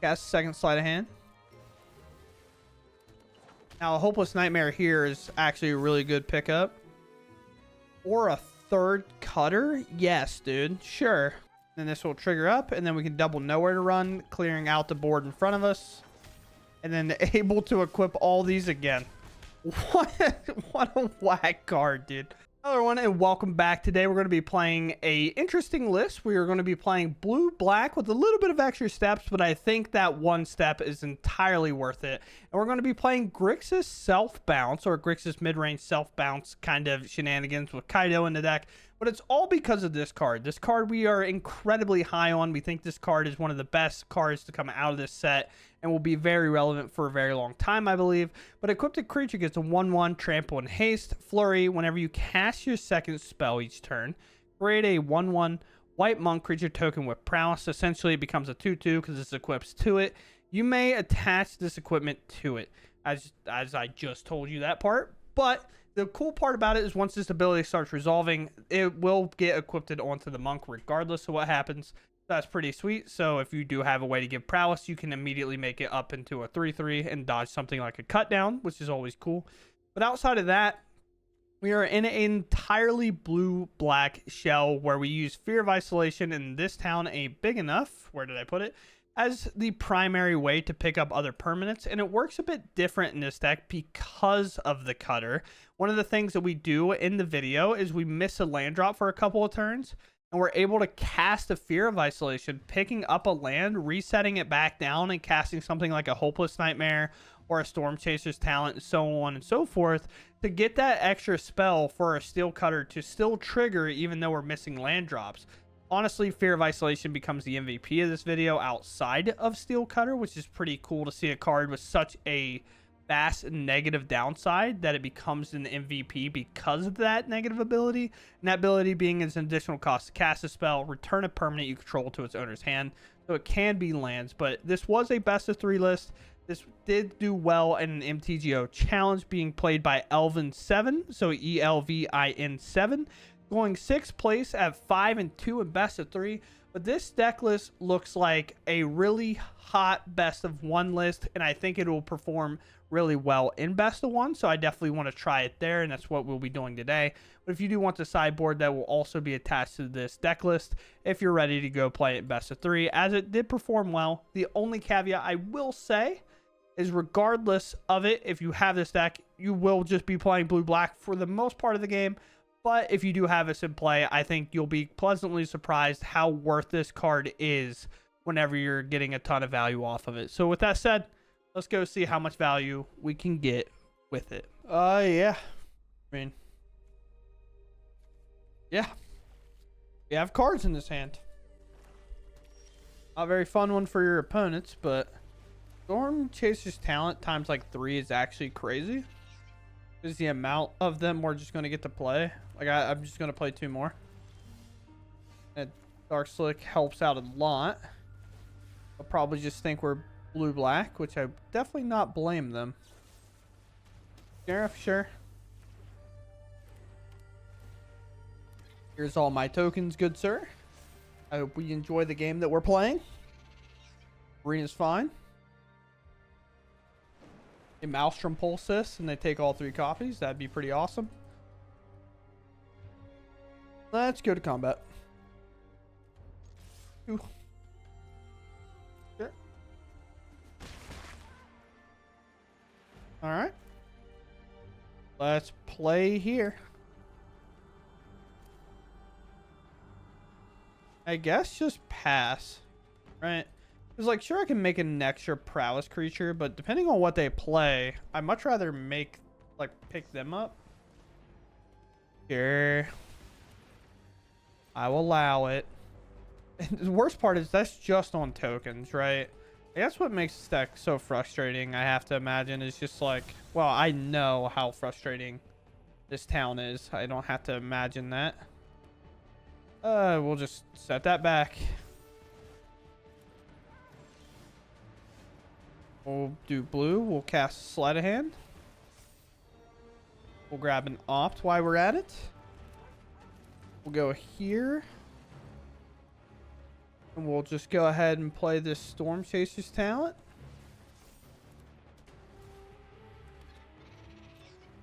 Cast second sleight of hand. Now, a Hopeless Nightmare here is actually a really good pickup. Or a third cutter? Yes, dude. Sure. Then this will trigger up, and then we can double Nowhere to Run, clearing out the board in front of us. And then able to equip all these again. What a whack card, dude. Hello everyone, and welcome back. Today we're going to be playing a interesting list. We are going to be playing blue-black with a little bit of extra steps, but I think that one step is entirely worth it. And we're going to be playing Grixis self-bounce, or Grixis mid-range self-bounce kind of shenanigans with Kaido in the deck. But it's all because of this card. This card we are incredibly high on. We think this card is one of the best cards to come out of this set and will be very relevant for a very long time, I believe. But equipped creature gets a 1/1 trample and haste flurry. Whenever you cast your second spell each turn, create a 1/1 white monk creature token with prowess. Essentially, it becomes a 2/2 because this equips to it. You may attach this equipment to it, as I just told you that part. But the cool part about it is once this ability starts resolving, it will get equipped onto the monk regardless of what happens. That's pretty sweet. So if you do have a way to give prowess, you can immediately make it up into a 3/3 and dodge something like a cut down, which is always cool. But outside of that, we are in an entirely blue-black shell where we use Fear of Isolation in this town a big enough, where did I put it, as the primary way to pick up other permanents. And it works a bit different in this deck because of the cutter. One of the things that we do in the video is we miss a land drop for a couple of turns, and we're able to cast a Fear of Isolation, picking up a land, resetting it back down, and casting something like a Hopeless Nightmare or a Storm Chaser's Talent, and so on and so forth, to get that extra spell for a Steel Cutter to still trigger even though we're missing land drops. Honestly, Fear of Isolation becomes the MVP of this video outside of Steel Cutter, which is pretty cool to see a card with such a vast negative downside that it becomes an MVP because of that negative ability. And that ability being its additional cost to cast a spell, return a permanent you control to its owner's hand. So it can be lands, but this was a best of 3 list. This did do well in an MTGO challenge being played by Elvin7, so ELVIN7. Going 6th place at 5-2 in best of 3. But this deck list looks like a really hot best of 1 list, and I think it will perform really well in best of 1. So I definitely want to try it there, and that's what we'll be doing today. But if you do want the sideboard, that will also be attached to this deck list if you're ready to go play it best of 3, as it did perform well. The only caveat I will say is regardless of it, if you have this deck, you will just be playing blue-black for the most part of the game. But if you do have this in play, I think you'll be pleasantly surprised how worth this card is whenever you're getting a ton of value off of it. So with that said, let's go see how much value we can get with it. Yeah. I mean, yeah. We have cards in this hand. Not a very fun one for your opponents, but Storm Chaser's Talent times like 3 is actually crazy. Is the amount of them we're just going to get to play. Like I'm just going to play 2 more. And Dark Slick helps out a lot. I'll probably just think we're blue-black, which I definitely not blame them. Sheriff, sure. Here's all my tokens, good sir. I hope we enjoy the game that we're playing. Arena's fine. A Maelstrom pulls this and they take all 3 copies. That'd be pretty awesome. Let's go to combat. Ooh. Sure. All right. Let's play here. I guess just pass, right? It's like, sure, I can make an extra prowess creature, but depending on what they play, I'd much rather make, like, pick them up. Sure. I will allow it. And the worst part is that's just on tokens, right? That's what makes this deck so frustrating, I have to imagine. Is just like, well, I know how frustrating this town is. I don't have to imagine that. We'll just set that back. We'll do blue. We'll cast Sleight of Hand. We'll grab an Opt while we're at it. We'll go here. And we'll just go ahead and play this Storm Chaser's talent.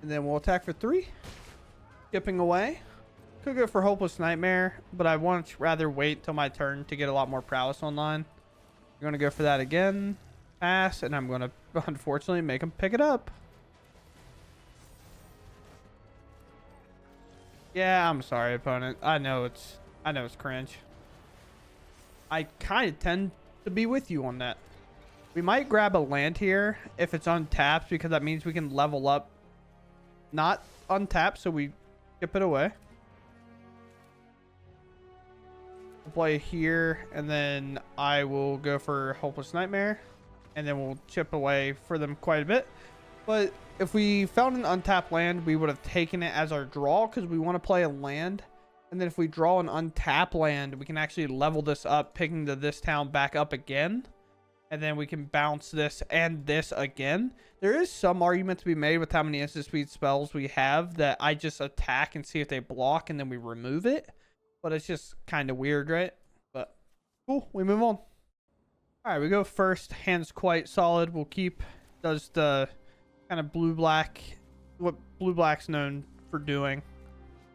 And then we'll attack for 3. Skipping away. Could go for Hopeless Nightmare, but I want to rather wait till my turn to get a lot more prowess online. I'm going to go for that again. Pass, and I'm going to unfortunately make him pick it up. Yeah, I'm sorry, opponent. I know it's cringe. I kind of tend to be with you on that. We might grab a land here if it's untapped, because that means we can level up. Not untapped, so we skip it away. We'll play here, and then I will go for Hopeless Nightmare, and then we'll chip away for them quite a bit. But if we found an untapped land, we would have taken it as our draw, because we want to play a land. And then if we draw an untapped land, we can actually level this up, picking this town back up again. And then we can bounce this and this again. There is some argument to be made with how many instant speed spells we have, that I just attack and see if they block, and then we remove it. But it's just kind of weird, right? But cool, we move on. All right, we go first. Hand's quite solid. We'll keep, does the kind of blue-black, what blue-black's known for doing.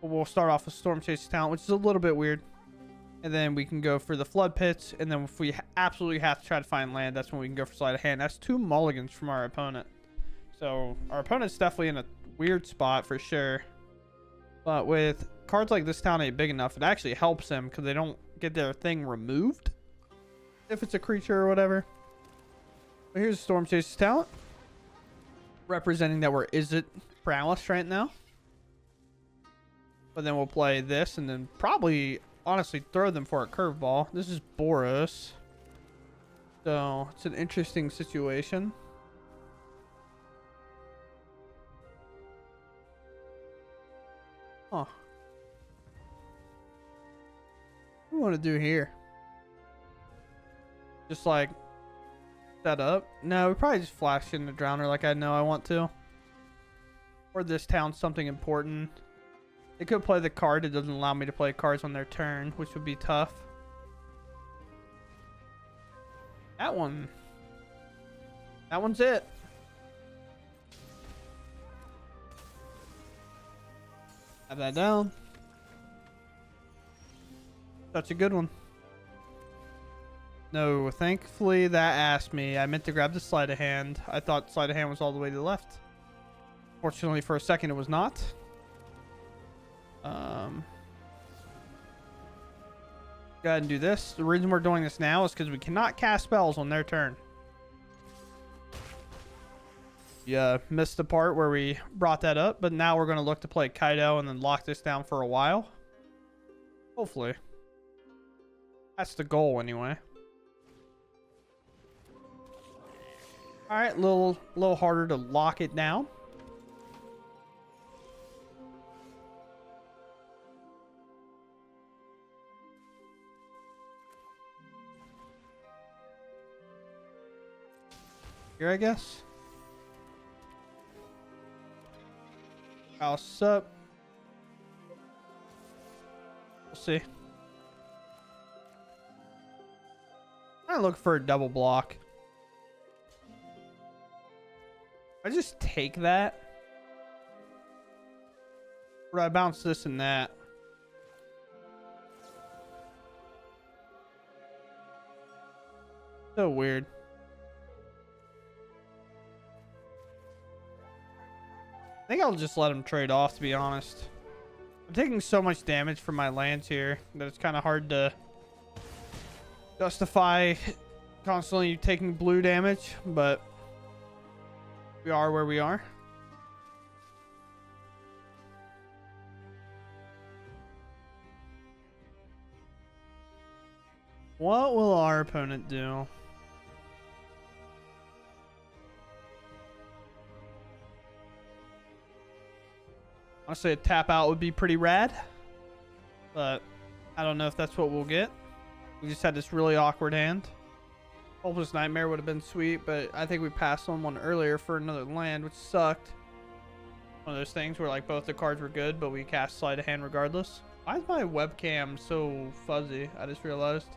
But we'll start off with Storm Chaser's talent, which is a little bit weird. And then we can go for the Flood Pits. And then if we absolutely have to try to find land, that's when we can go for Sleight of Hand. That's 2 mulligans from our opponent. So our opponent's definitely in a weird spot for sure. But with cards like this town ain't big enough, it actually helps them because they don't get their thing removed if it's a creature or whatever. But here's Storm Chaser's talent, representing that we're Izzet prowess right now. But then we'll play this and then probably honestly throw them for a curveball. This is Boros, so it's an interesting situation. Huh. What do we want to do here? Just like set up? No, we probably just flash in the Drowner like I know I want to. Or this town's something important. They could play the card. It doesn't allow me to play cards on their turn, which would be tough. That one's it. Have that down. That's a good one. No, thankfully that asked me. I meant to grab the Sleight of Hand. I thought Sleight of Hand was all the way to the left. Fortunately, for a second, it was not. Go ahead and do this. The reason we're doing this now is because we cannot cast spells on their turn. Yeah, missed the part where we brought that up, but now we're going to look to play Kaido and then lock this down for a while. Hopefully. That's the goal anyway. Alright, a little harder to lock it down. Here, I guess. House up. We'll see. I look for a double block. I just take that. Or I bounce this and that. So weird. I think I'll just let him trade off, to be honest. I'm taking so much damage from my lands here that it's kind of hard to justify constantly taking blue damage, but we are where we are. What will our opponent do? Honestly, a tap out would be pretty rad, but I don't know if that's what we'll get. We just had this really awkward hand. Hopeless Nightmare would have been sweet, but I think we passed on one earlier for another land, which sucked. One of those things where like both the cards were good, but we cast Sleight of Hand regardless. Why is my webcam so fuzzy? I just realized.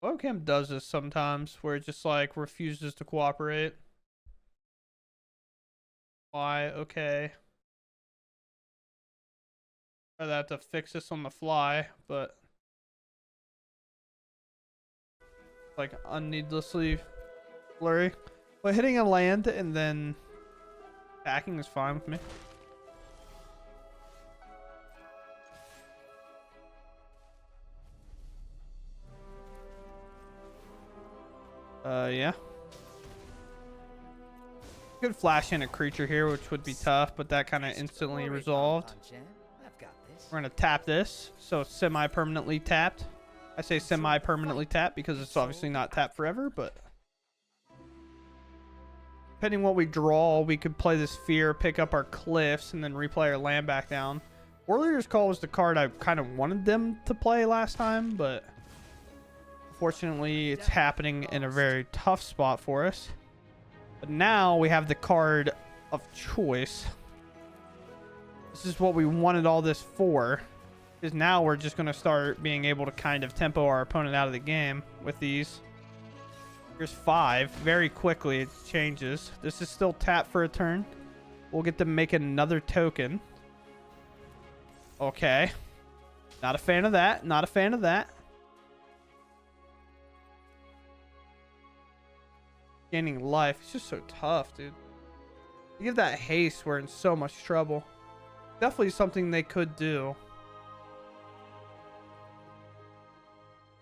Webcam does this sometimes, where it just like refuses to cooperate. Why? Okay. I'd have to fix this on the fly, but like unneedlessly blurry. But hitting a land and then attacking is fine with me. Yeah. Could flash in a creature here, which would be tough, but that kind of instantly resolved. We're going to tap this, so it's semi-permanently tapped. I say semi-permanently tapped because it's obviously not tapped forever, but depending what we draw, we could play this Fear, pick up our Cliffs, and then replay our land back down. Warrior's Call was the card I kind of wanted them to play last time, but unfortunately it's happening in a very tough spot for us. But now we have the card of choice. This is what we wanted all this for. Because now we're just going to start being able to kind of tempo our opponent out of the game with these. Here's 5. Very quickly it changes. This is still tap for a turn. We'll get to make another token. Okay. Not a fan of that. Not a fan of that. Gaining life. It's just so tough, dude. You give that haste, we're in so much trouble. Definitely something they could do.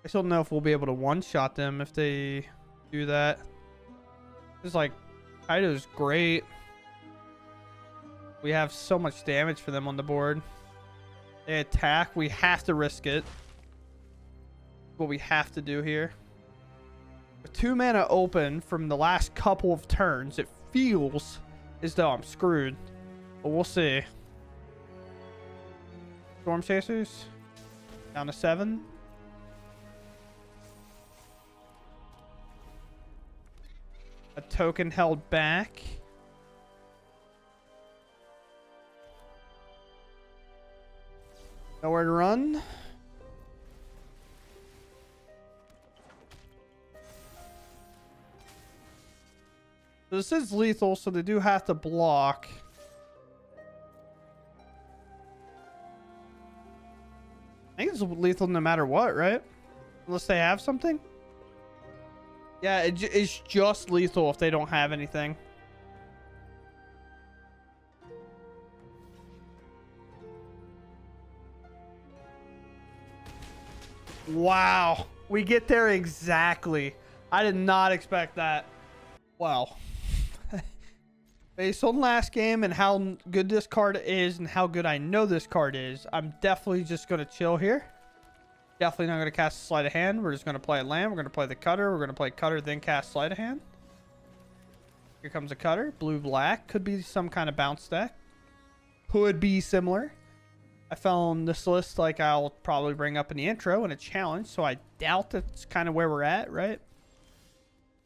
I still don't know if we'll be able to one-shot them if they do that. It's like, Kaido's great. We have so much damage for them on the board. They attack. We have to risk it. What we have to do here. With 2 mana open from the last couple of turns, it feels as though I'm screwed. But we'll see. Storm Chasers. Down to 7. A token held back. Nowhere to run. So this is lethal, so they do have to block. I think it's lethal no matter what, right? Unless they have something. Yeah, it's just lethal if they don't have anything. Wow. We get there exactly. I did not expect that. Wow. Based on last game and how good this card is and how good I know this card is, I'm definitely just going to chill here. Definitely not going to cast a Sleight of Hand. We're just going to play a land. We're going to play the Cutter. We're going to play Cutter, then cast Sleight of Hand. Here comes a Cutter. Blue-black. Could be some kind of bounce deck. Could be similar. I found this list like I'll probably bring up in the intro in a challenge, so I doubt that's kind of where we're at, right?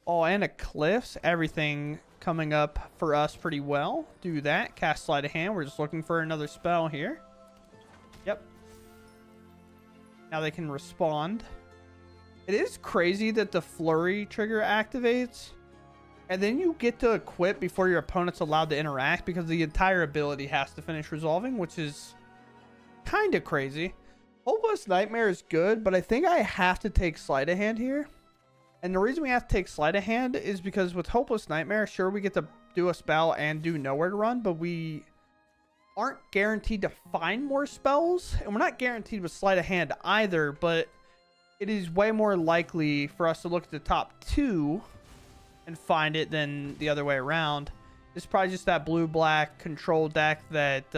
Oh, and a Cliffs. Everything coming up for us pretty well. Do that. Cast Sleight of Hand. We're just looking for another spell here. Yep. Now they can respond. It is crazy that the Flurry trigger activates, and then you get to equip before your opponent's allowed to interact because the entire ability has to finish resolving, which is kind of crazy. Hopeless Nightmare is good, but I think I have to take Sleight of Hand here. And the reason we have to take Sleight of Hand is because with Hopeless Nightmare, sure, we get to do a spell and do Nowhere to Run, but we aren't guaranteed to find more spells. And we're not guaranteed with Sleight of Hand either, but it is way more likely for us to look at the top 2 and find it than the other way around. It's probably just that blue-black control deck that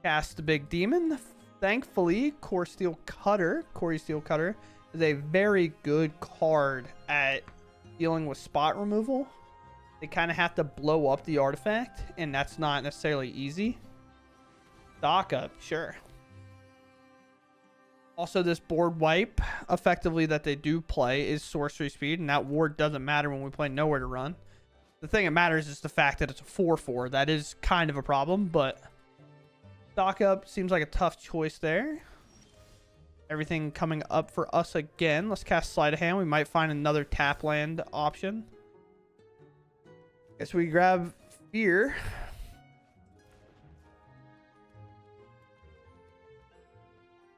casts the big demon. Thankfully, Core Steel Cutter is a very good card at dealing with spot removal. They kind of have to blow up the artifact, and that's not necessarily easy. Stock up, sure. Also, this board wipe, effectively, that they do play is sorcery speed, and that ward doesn't matter when we play Nowhere to Run. The thing that matters is the fact that it's a 4/4. That is kind of a problem, but stock up seems like a tough choice there. Everything coming up for us again. Let's cast Sleight of Hand. We might find another tap land option. Guess we grab Fear.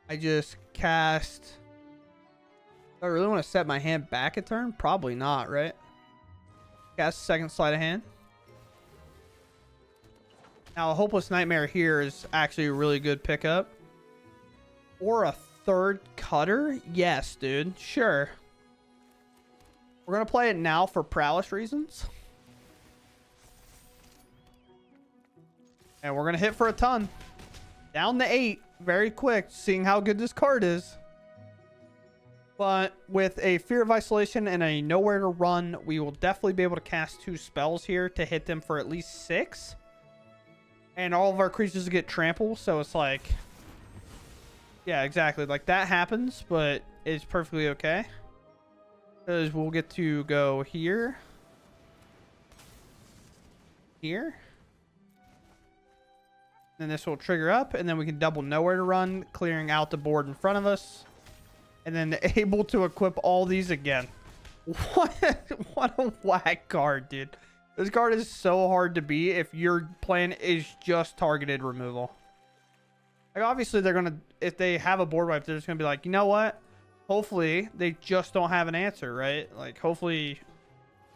I just cast... Do I really want to set my hand back a turn? Probably not, right? Cast second Sleight of Hand. Now, a Hopeless Nightmare here is actually a really good pickup. Or a third cutter? Yes, dude. Sure. We're going to play it now for prowess reasons. And we're going to hit for a ton. Down to 8. Very quick, seeing how good this card is. But with a Fear of Isolation and a Nowhere to Run, we will definitely be able to cast 2 spells here to hit them for at least 6. And all of our creatures get trample, so it's like... Yeah, exactly. Like, that happens, but it's perfectly okay. Because we'll get to go here. Here. Then this will trigger up, and then we can double Nowhere to Run, clearing out the board in front of us. And then able to equip all these again. What a whack card, dude. This card is so hard to beat if your plan is just targeted removal. Like, obviously, they're going to... If they have a board wipe, they're just going to be like, you know what? Hopefully, they just don't have an answer, right? Like, hopefully,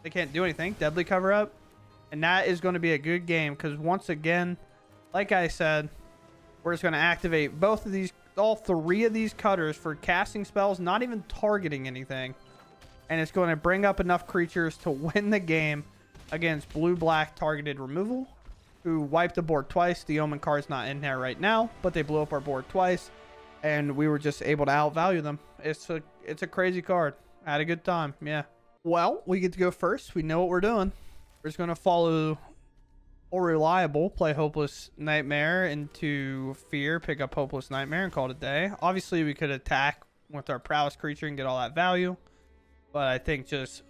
they can't do anything. Deadly cover up. And that is going to be a good game. Because once again, like I said, we're just going to activate both of these... all 3 of these cutters for casting spells, not even targeting anything. And it's going to bring up enough creatures to win the game against blue-black targeted removal, who wiped the board twice. The Omen card's not in there right now, but they blew up our board twice, and we were just able to outvalue them. It's a crazy card. I had a good time, yeah. Well, we get to go first. We know what we're doing. We're just going to follow or reliable, play Hopeless Nightmare into Fear, pick up Hopeless Nightmare, and call it a day. Obviously, we could attack with our prowess creature and get all that value, but I think just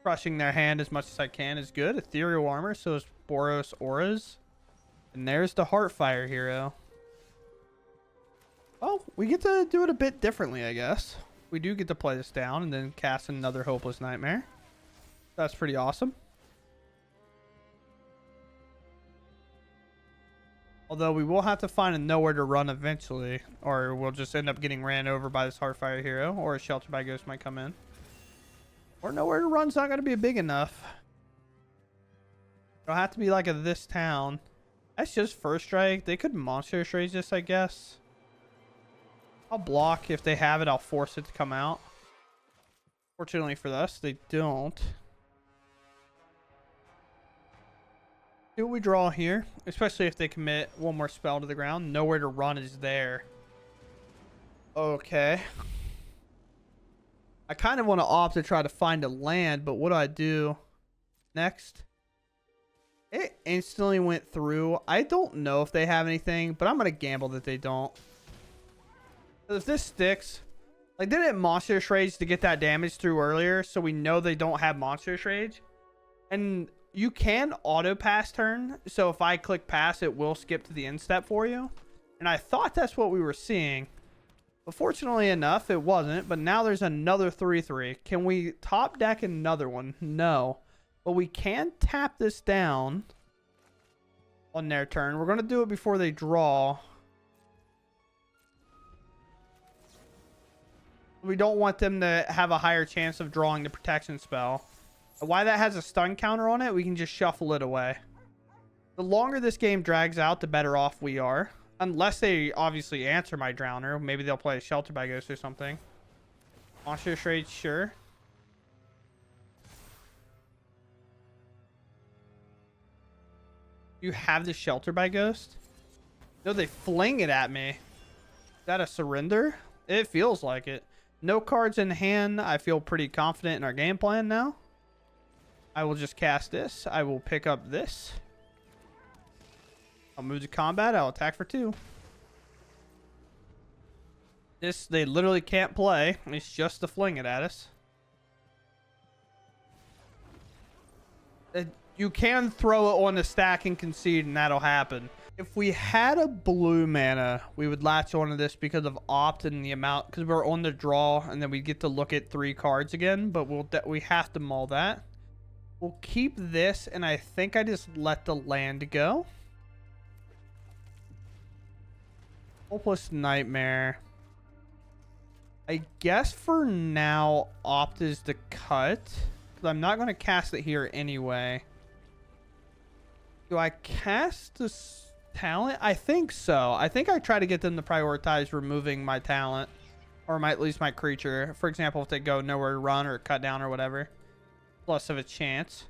crushing their hand as much as I can is good. Ethereal Armor, so is Boros Auras. And there's the Heartfire hero. Well, we get to do it a bit differently, I guess. We do get to play this down and then cast another Hopeless Nightmare. That's pretty awesome. Although we will have to find a Nowhere to Run eventually, or we'll just end up getting ran over by this Heartfire hero, or a Shelter by Ghost might come in. Or Nowhere to Run's not going to be big enough. It'll have to be like a this town. That's just first strike. They could monster strike this, I guess. I'll block. If they have it, I'll force it to come out. Fortunately for us, they don't. See what we draw here, especially if they commit one more spell to the ground. Nowhere to Run is there. Okay. I kind of want to opt to try to find a land, but what do I do next? It instantly went through. I don't know if they have anything, but I'm going to gamble that they don't. If this sticks, like, they didn't Monster Rage to get that damage through earlier, so we know they don't have Monster Rage. And you can auto pass turn, so if I click pass, it will skip to the end step for you. And I thought that's what we were seeing. But fortunately enough, it wasn't. But now there's another 3/3. Can we top deck another one? No. But we can tap this down on their turn. We're going to do it before they draw. We don't want them to have a higher chance of drawing the protection spell. Why that has a stun counter on it, we can just shuffle it away. The longer this game drags out, the better off we are. Unless they obviously answer my Drowner. Maybe they'll play a Shelter by Ghost or something. Monster Trade, sure. You have the Shelter by Ghost? No, they fling it at me. Is that a surrender? It feels like it. No cards in hand. I feel pretty confident in our game plan now. I will just cast this. I will pick up this. I'll move to combat. I'll attack for 2. This, they literally can't play. It's just to fling it at us. You can throw it on the stack and concede, and that'll happen. If we had a blue mana, we would latch onto this because of opt and the amount, because we're on the draw, and then we get to look at 3 cards again. But we have to mull that. We'll keep this, and I think I just let the land go. Hopeless Nightmare. I guess for now, opt is the cut, because I'm not going to cast it here anyway. Do I cast this talent? I think so. I think I try to get them to prioritize removing my talent, or at least my creature. For example, if they go nowhere to run or cut down or whatever, less of a chance.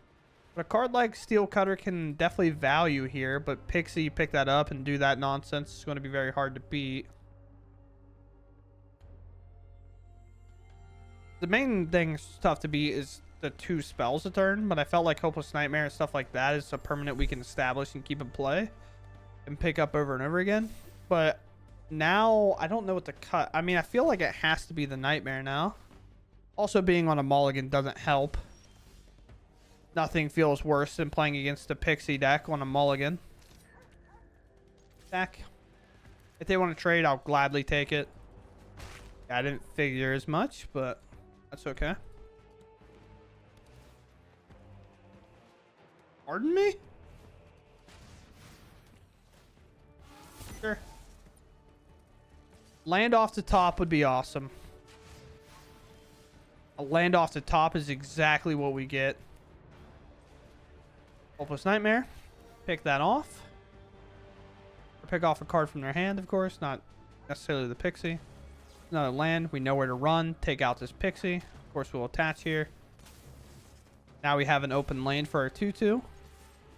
But a card like Steel Cutter can definitely value here, but Pixie, pick that up and do that nonsense. It's going to be very hard to beat. The main thing that's tough to beat is the 2 spells a turn, but I felt like Hopeless Nightmare and stuff like that is a permanent we can establish and keep in play and pick up over and over again. But now I don't know what to cut. I mean, I feel like it has to be the Nightmare now. Also, being on a mulligan doesn't help. Nothing feels worse than playing against a Pixie deck on a mulligan deck. If they want to trade, I'll gladly take it. I didn't figure as much, but that's okay. Pardon me? Sure. Land off the top would be awesome. A land off the top is exactly what we get. Hopeless Nightmare. Pick that off. Or pick off a card from their hand, of course. Not necessarily the Pixie. Another land. We know where to run. Take out this Pixie. Of course, we'll attach here. Now we have an open lane for our 2/2.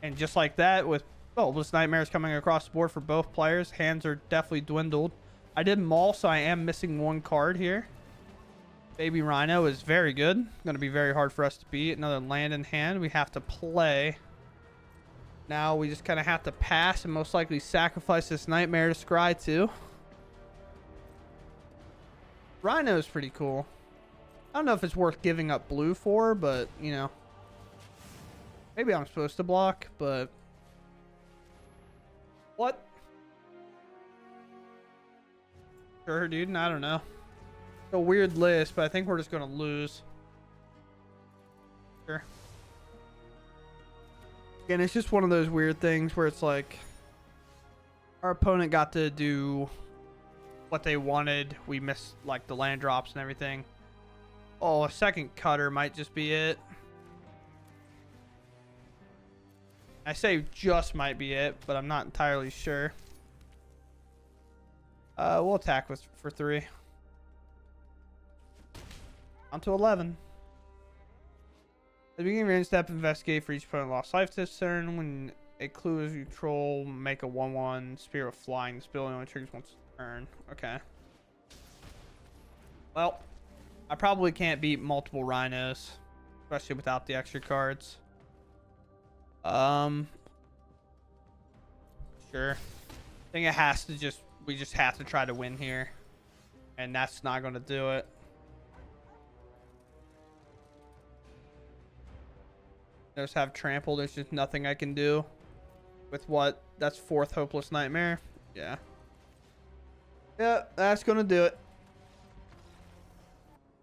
And just like that, with Hopeless Nightmares coming across the board for both players, hands are definitely dwindled. I did maul, so I am missing 1 card here. Baby Rhino is very good. Going to be very hard for us to beat. Another land in hand. We have to play. Now we just kind of have to pass and most likely sacrifice this Nightmare to scry too. Rhino is pretty cool. I don't know if it's worth giving up blue for, but, you know. Maybe I'm supposed to block, but... What? Sure, dude. I don't know. It's a weird list, but I think we're just going to lose. Sure. Again, it's just one of those weird things where it's like... Our opponent got to do what they wanted. We missed, like, the land drops and everything. Oh, a second cutter might just be it. I say just might be it, but I'm not entirely sure. We'll attack for 3. On to 11. At the beginning of your end step, investigate for each opponent lost life this turn. When a clue is you control, make a 1/1 Spirit of Flying. This ability only triggers once a turn. Okay. Well, I probably can't beat multiple Rhinos, especially without the extra cards. Sure. I think it has to we just have to try to win here. And that's not going to do it. Just have trample. There's just nothing I can do with what? That's 4th Hopeless Nightmare. Yeah. Yeah, that's going to do it.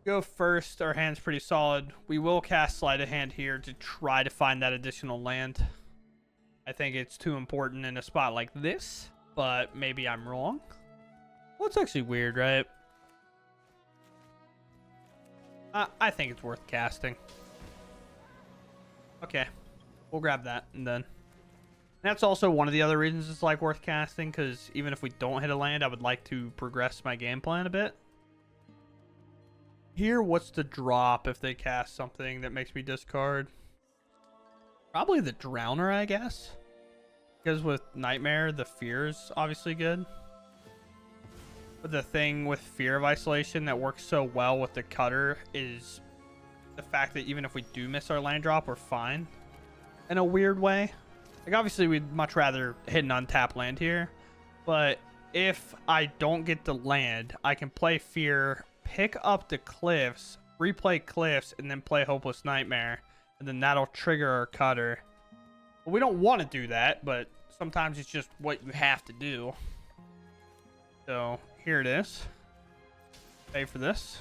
Go first. Our hand's pretty solid. We will cast Sleight of Hand here to try to find that additional land. I think it's too important in a spot like this, but maybe I'm wrong. Well, it's actually weird, right? I think it's worth casting. Okay, we'll grab that, and then that's also one of the other reasons it's like worth casting, because even if we don't hit a land, I would like to progress my game plan a bit. Here, what's the drop if they cast something that makes me discard? Probably the Drowner, I guess. Because with Nightmare, the Fear is obviously good. But the thing with Fear of Isolation that works so well with the Cutter is the fact that even if we do miss our land drop, we're fine. In a weird way. Like, obviously, we'd much rather hit an untapped land here. But if I don't get the land, I can play Fear, pick up the Cliffs, replay Cliffs, and then play Hopeless Nightmare. And then that'll trigger our Cutter. Well, we don't want to do that, but sometimes it's just what you have to do. So here it is. Pay for this.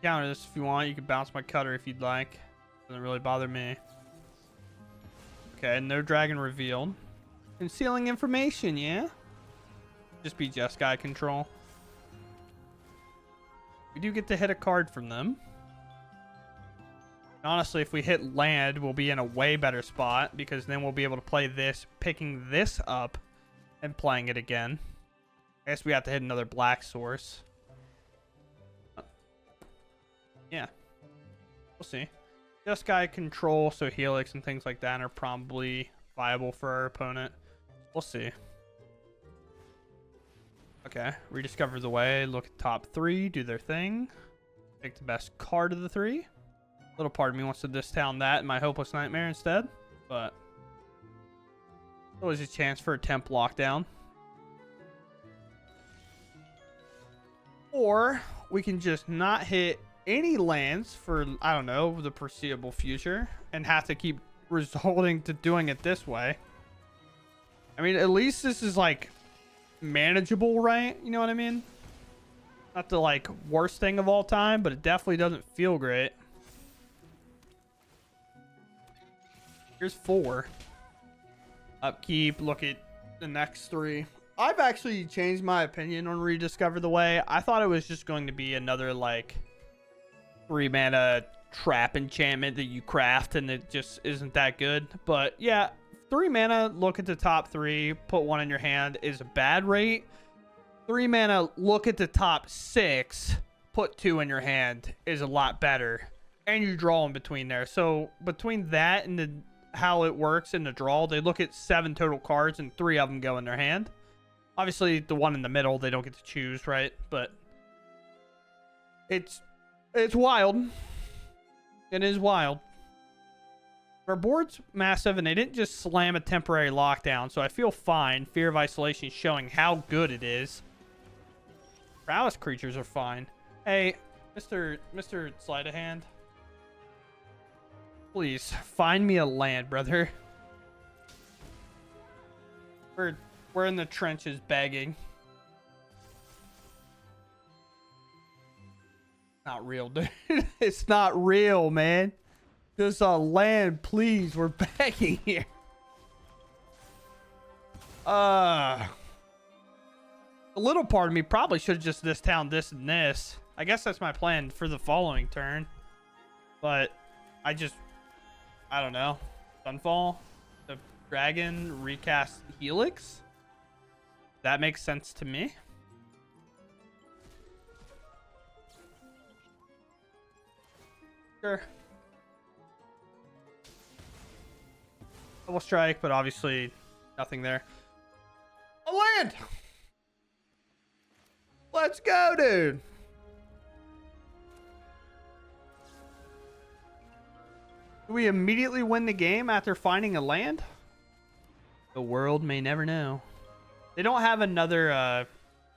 Counter this if you want. You can bounce my cutter if you'd like. Doesn't really bother me. Okay, no dragon revealed. Concealing information, yeah? Just be Jeskai control. We do get to hit a card from them. Honestly, if we hit land, we'll be in a way better spot because then we'll be able to play this, picking this up and playing it again. I guess we have to hit another black source. Yeah. We'll see. Jeskai control, so Helix and things like that are probably viable for our opponent. We'll see. Okay. Rediscover the way. Look at top 3. Do their thing. Pick the best card of the 3. Little part of me wants to discount that in my Hopeless Nightmare instead. But always a chance for a temp lockdown. Or we can just not hit any lands for, I don't know, the foreseeable future and have to keep resorting to doing it this way. I mean, at least this is like manageable, right? You know what I mean? Not the like worst thing of all time, but it definitely doesn't feel great. Here's 4. Upkeep. Look at the next 3. I've actually changed my opinion on Rediscover the Way. I thought it was just going to be another like 3 mana trap enchantment that you craft and it just isn't that good. But yeah, 3 mana, look at the top 3, put 1 in your hand is a bad rate. 3 mana, look at the top 6, put 2 in your hand is a lot better. And you draw in between there. So between that and how it works in the draw, they look at 7 total cards and 3 of them go in their hand. Obviously, the one in the middle, they don't get to choose, right? But it's wild. It is wild. Our board's massive, and they didn't just slam a temporary lockdown, so I feel fine. Fear of Isolation showing how good it is. Prowess creatures are fine. Hey, Mr. Sleight of Hand. Please, find me a land, brother. We're in the trenches begging. Not real, dude. It's not real, man. Just a land, please. We're begging here. A little part of me probably should have just this town, this, and this. I guess that's my plan for the following turn. But I don't know. Sunfall, the dragon, recast Helix. That makes sense to me. Sure. Double strike, but obviously nothing there. A land! Let's go, dude. Do we immediately win the game after finding a land? The world may never know. They don't have another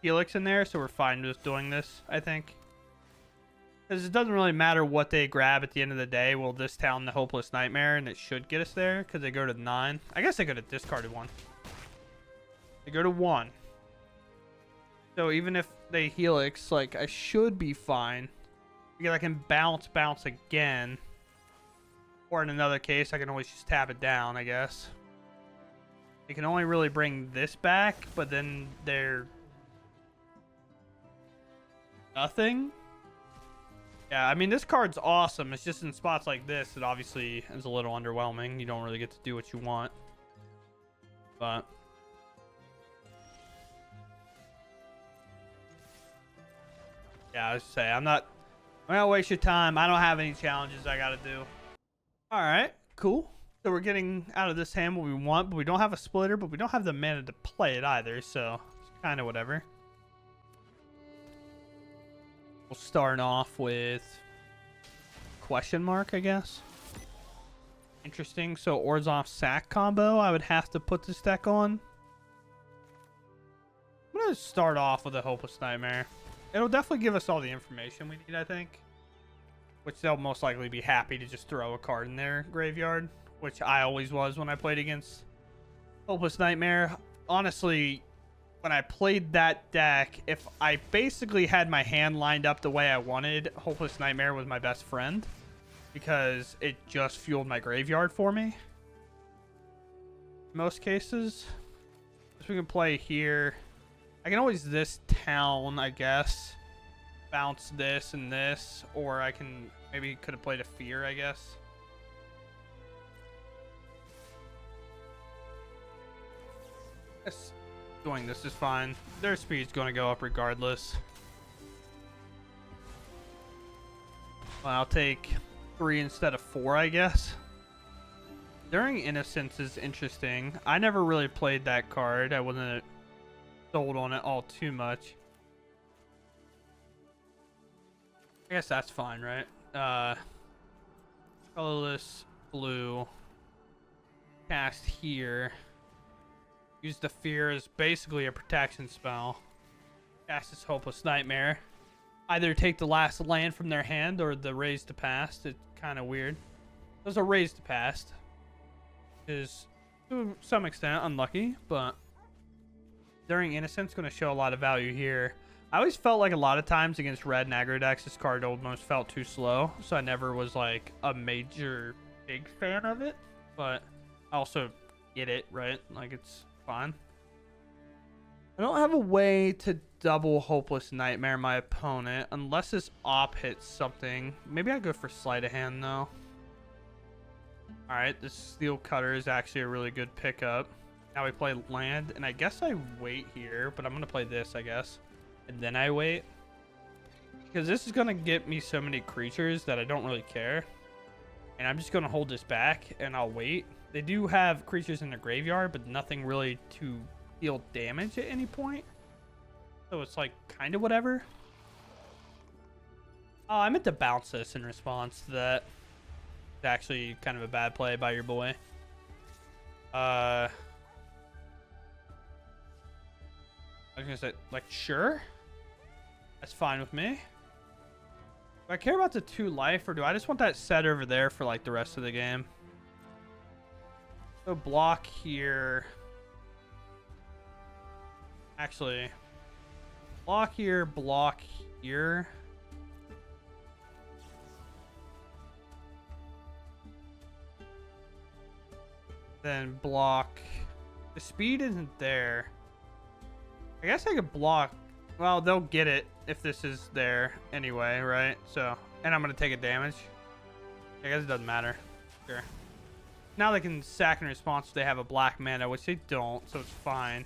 Helix in there, so we're fine just doing this, I think. Because it doesn't really matter what they grab at the end of the day. We'll discount the Hopeless Nightmare, and it should get us there because they go to 9. I guess they could have discarded 1. They go to 1. So even if they Helix, like, I should be fine. Because I can bounce again. Or in another case, I can always just tap it down, I guess. They can only really bring this back, but then they're nothing. Yeah, I mean, this card's awesome. It's just in spots like this, it obviously is a little underwhelming. You don't really get to do what you want. But yeah, I was say I'm not gonna waste your time. I don't have any challenges I gotta do. Alright, cool. So we're getting out of this hand what we want, but we don't have a splitter, but we don't have the mana to play it either, so it's kind of whatever. We'll start off with question mark, I guess. Interesting. So Orzhov sack combo, I would have to put this deck on. I'm going to start off with a Hopeless Nightmare. It'll definitely give us all the information we need, I think. which they'll most likely be happy to just throw a card in their graveyard, which I always was when I played against Hopeless Nightmare. Honestly, when I played that deck, if I basically had my hand lined up the way I wanted, Hopeless Nightmare was my best friend because it just fueled my graveyard for me. In most cases. So we can play here. I can always this town, I guess. Bounce this and this, or I can maybe could have played a fear, I guess. Yes, doing this is fine. Their speed's going to go up regardless. Well, I'll take 3 instead of 4, I guess. During Innocence is interesting. I never really played that card. I wasn't sold on it all too much. I guess that's fine, right? Colorless blue. Cast here. Use the fear as basically a protection spell. Cast this Hopeless Nightmare. Either take the last land from their hand or the raise to past. It's kind of weird. There's a raise to past. Is to some extent unlucky, but during Innocence going to show a lot of value here. I always felt like a lot of times against red and aggro decks, this card almost felt too slow, so I never was like a major big fan of it, but I also get it, right? Like, it's fine. I don't have a way to double Hopeless Nightmare my opponent unless this op hits something. Maybe I go for sleight of hand though. Alright, this Steel Cutter is actually a really good pickup. Now we play land, and I guess I wait here, but I'm going to play this, I guess. And then I wait. Because this is going to get me so many creatures that I don't really care. And I'm just going to hold this back, and I'll wait. They do have creatures in their graveyard, but nothing really to deal damage at any point. So it's like, kind of whatever. Oh, I meant to bounce this in response to that. It's actually kind of a bad play by your boy. I was gonna say, like, sure, that's fine with me. Do I care about the 2 life, or do I just want that set over there for like the rest of the game? So block here. Actually, block here, block here. Then block. The speed isn't there. I guess I could block. Well, they'll get it if this is there anyway, right? So, and I'm going to take a damage. I guess it doesn't matter. Sure. Now they can sack in response if they have a black mana, which they don't, so it's fine.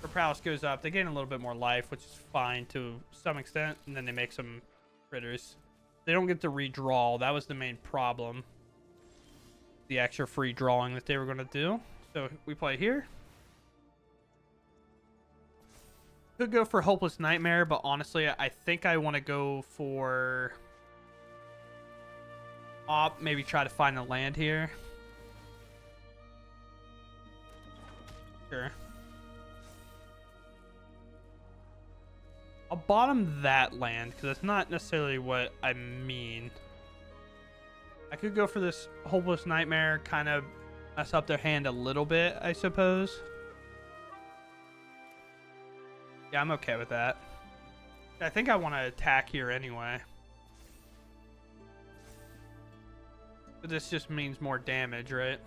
Their prowess goes up. They gain a little bit more life, which is fine to some extent, and then they make some critters. They don't get to redraw. That was the main problem. The extra free drawing that they were going to do. So we play here. Could go for Hopeless Nightmare, but honestly, I think I want to go for op. Maybe try to find a land here. Sure. I'll bottom that land because that's not necessarily what I mean. I could go for this Hopeless Nightmare, kind of mess up their hand a little bit, I suppose. Yeah, I'm okay with that. I think I want to attack here anyway. But this just means more damage, right?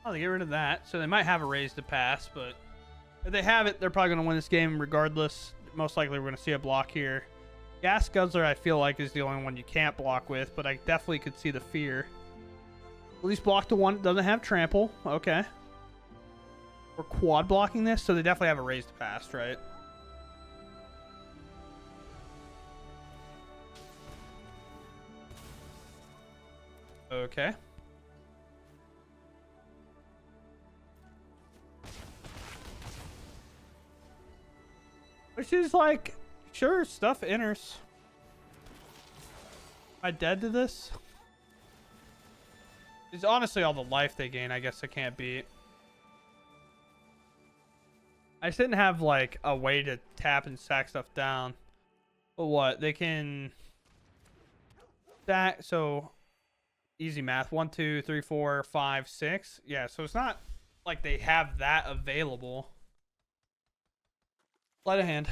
Oh, they get rid of that. So they might have a raise to pass, but if they have it, they're probably going to win this game regardless. Most likely we're going to see a block here. Gas Guzzler, I feel like, is the only one you can't block with, but I definitely could see the fear. At least block the one that doesn't have trample. Okay. We're quad blocking this, so they definitely have a raise to pass, right? Okay. Which is like, sure, stuff enters. Am I dead to this? It's honestly all the life they gain, I guess I can't beat. I just didn't have like a way to tap and stack stuff down. But what? They can stack. So easy math. 1, 2, 3, 4, 5, 6. Yeah, so it's not like they have that available. Sleight of hand.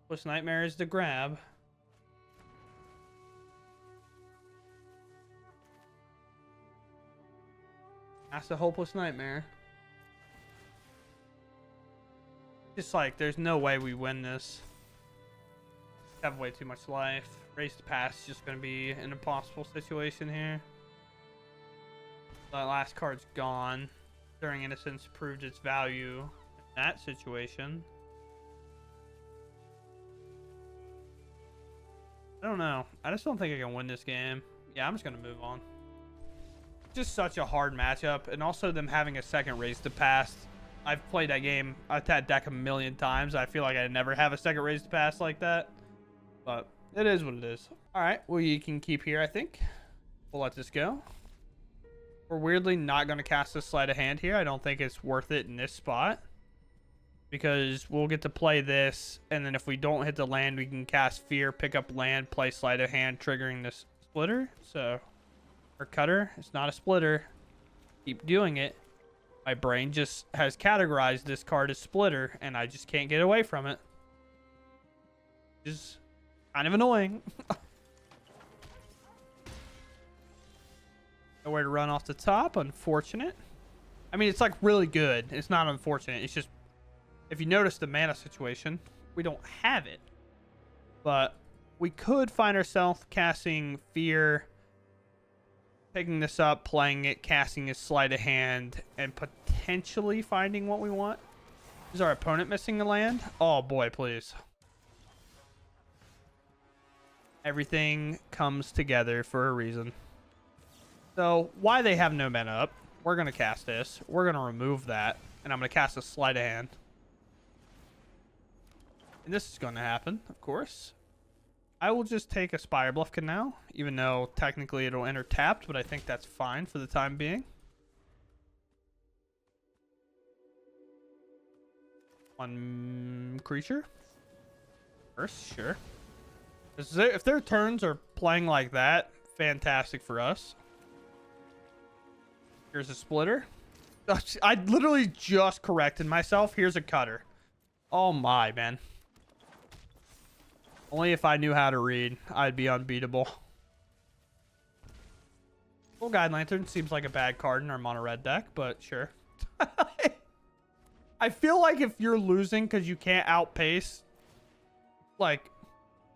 Plus Nightmare is the grab. That's the Hopeless Nightmare. Just like, there's no way we win this. Have way too much life. Race to pass is just going to be an impossible situation here. That last card's gone. During Innocence proved its value in that situation. I don't know. I just don't think I can win this game. Yeah, I'm just going to move on. Just such a hard matchup. And also them having a second race to pass. I've played that game. I've that deck a million times. I feel like I never have a second race to pass like that. But it is what it is. All right. Well, you can keep here, I think. We'll let this go. We're weirdly not going to cast this sleight of hand here. I don't think it's worth it in this spot. Because we'll get to play this. And then if we don't hit the land, we can cast Fear, pick up land, play sleight of hand, triggering this splitter. So, or cutter. It's not a splitter. Keep doing it. My brain just has categorized this card as splitter. And I just can't get away from it. Just kind of annoying. Nowhere to run off the top. Unfortunate. I mean, it's like really good. It's not unfortunate. It's just, if you notice the mana situation, we don't have it. But we could find ourselves casting Fear, picking this up, playing it, casting a sleight of hand, and potentially finding what we want. Is our opponent missing the land? Oh boy, please. Everything comes together for a reason. So, why they have no mana up, we're going to cast this. We're going to remove that. And I'm going to cast a sleight of hand. And this is going to happen, of course. I will just take a Spire Bluff Canal. Even though, technically, it'll enter tapped. But I think that's fine for the time being. One creature. First, sure. If their turns are playing like that, fantastic for us. Here's a splitter. I literally just corrected myself. Here's a cutter. Oh my, man. Only if I knew how to read, I'd be unbeatable. Full Guide Lantern seems like a bad card in our mono red deck, but sure. I feel like if you're losing because you can't outpace, like,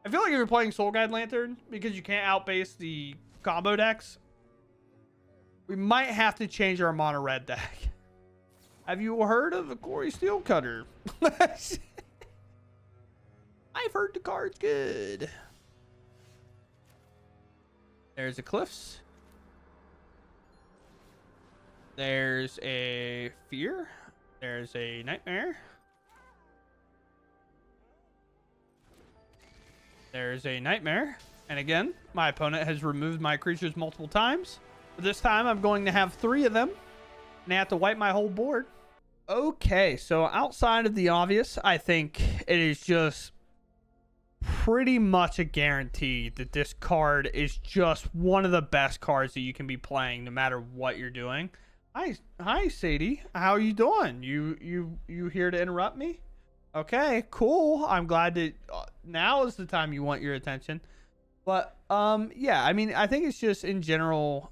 I feel like if you're playing Soul Guide Lantern because you can't outpace the combo decks, we might have to change our mono red deck. Have you heard of a Quarry Steel Cutter? I've heard the card's good. There's a Cliffs. There's a Fear. There's a Nightmare. There's a Nightmare. And again, my opponent has removed my creatures multiple times. But this time, I'm going to have 3 of them. And I have to wipe my whole board. Okay, so outside of the obvious, I think it is just pretty much a guarantee that this card is just one of the best cards that you can be playing no matter what you're doing. Hi Sadie, how are you doing? You here to interrupt me? Okay, cool. I'm glad that now is the time you want your attention. But yeah, I mean, I think it's just in general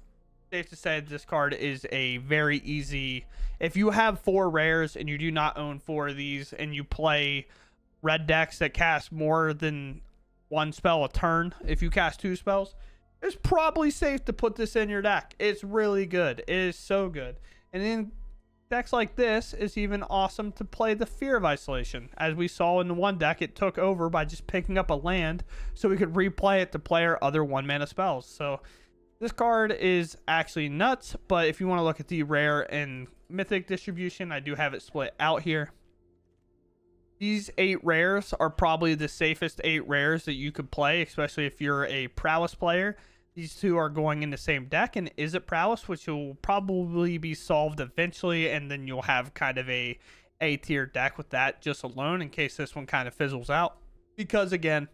safe to say this card is a very easy. If you have 4 rares and you do not own 4 of these and you play red decks that cast more than 1 spell a turn, if you cast 2 spells, it's probably safe to put this in your deck. It's really good. It is so good. And in decks like this, it's even awesome to play the Fear of Isolation. As we saw in the one deck, it took over by just picking up a land so we could replay it to play our other 1-mana spells. So this card is actually nuts, but if you want to look at the rare and mythic distribution, I do have it split out here. These 8 rares are probably the safest 8 rares that you could play, especially if you're a prowess player. these two are going in the same deck, and is it prowess, which will probably be solved eventually, and then you'll have kind of a tier deck with that just alone in case this one kind of fizzles out. Because again,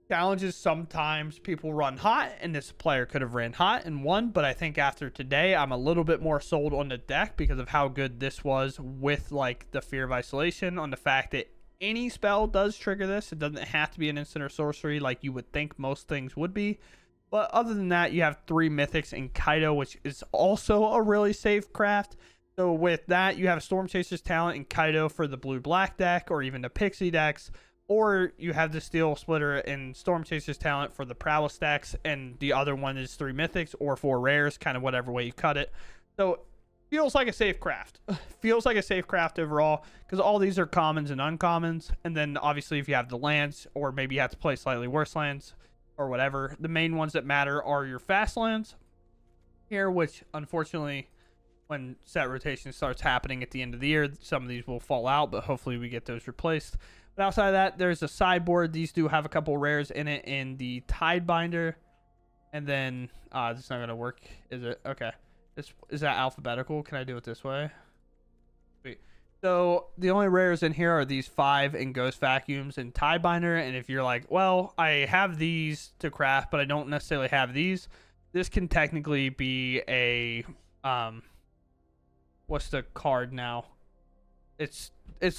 challenges, sometimes people run hot, and this player could have ran hot and won, but I think after today I'm a little bit more sold on the deck because of how good this was with like the Fear of Isolation, on the fact that any spell does trigger this. It doesn't have to be an instant or sorcery like you would think most things would be. But other than that, you have 3 mythics in Kaido, which is also a really safe craft. So with that, you have Storm Chaser's Talent in Kaido for the blue-black deck, or even the Pixie decks. Or you have the Steel Splitter and Storm Chaser's Talent for the prowess decks, and the other one is 3 mythics or 4 rares, kind of whatever way you cut it. So feels like a safe craft. Feels like a safe craft overall, because all these are commons and uncommons. And then obviously if you have the lands, or maybe you have to play slightly worse lands or whatever, the main ones that matter are your fast lands here, which unfortunately when set rotation starts happening at the end of the year, some of these will fall out, but hopefully we get those replaced. But outside of that, there's a sideboard. These do have a couple rares in it in the Tidebinder. And then, this is not going to work, is it? Okay. Is that alphabetical? Can I do it this way? Sweet. So, the only rares in here are these 5 in Ghost Vacuums and Tidebinder. And if you're like, well, I have these to craft, but I don't necessarily have these, this can technically be a, what's the card now? It's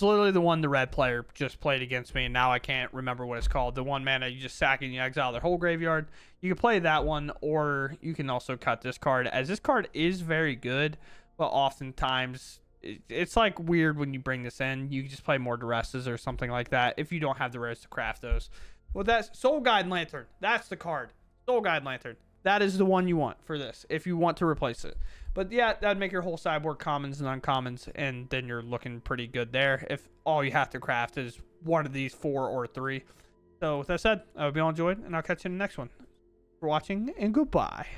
literally the one the red player just played against me, and now I can't remember what it's called. The 1 mana you just sack and you exile their whole graveyard. You can play that one, or you can also cut this card, as this card is very good, but oftentimes it's like weird when you bring this in. You can just play more Duresses or something like that if you don't have the rares to craft those. Well, that's Soul Guide Lantern. That's the card. Soul Guide Lantern. That is the one you want for this if you want to replace it. But yeah, that'd make your whole sideboard commons and uncommons, and then you're looking pretty good there if all you have to craft is one of these 4 or 3. So with that said, I hope you all enjoyed, and I'll catch you in the next one. For watching, and goodbye.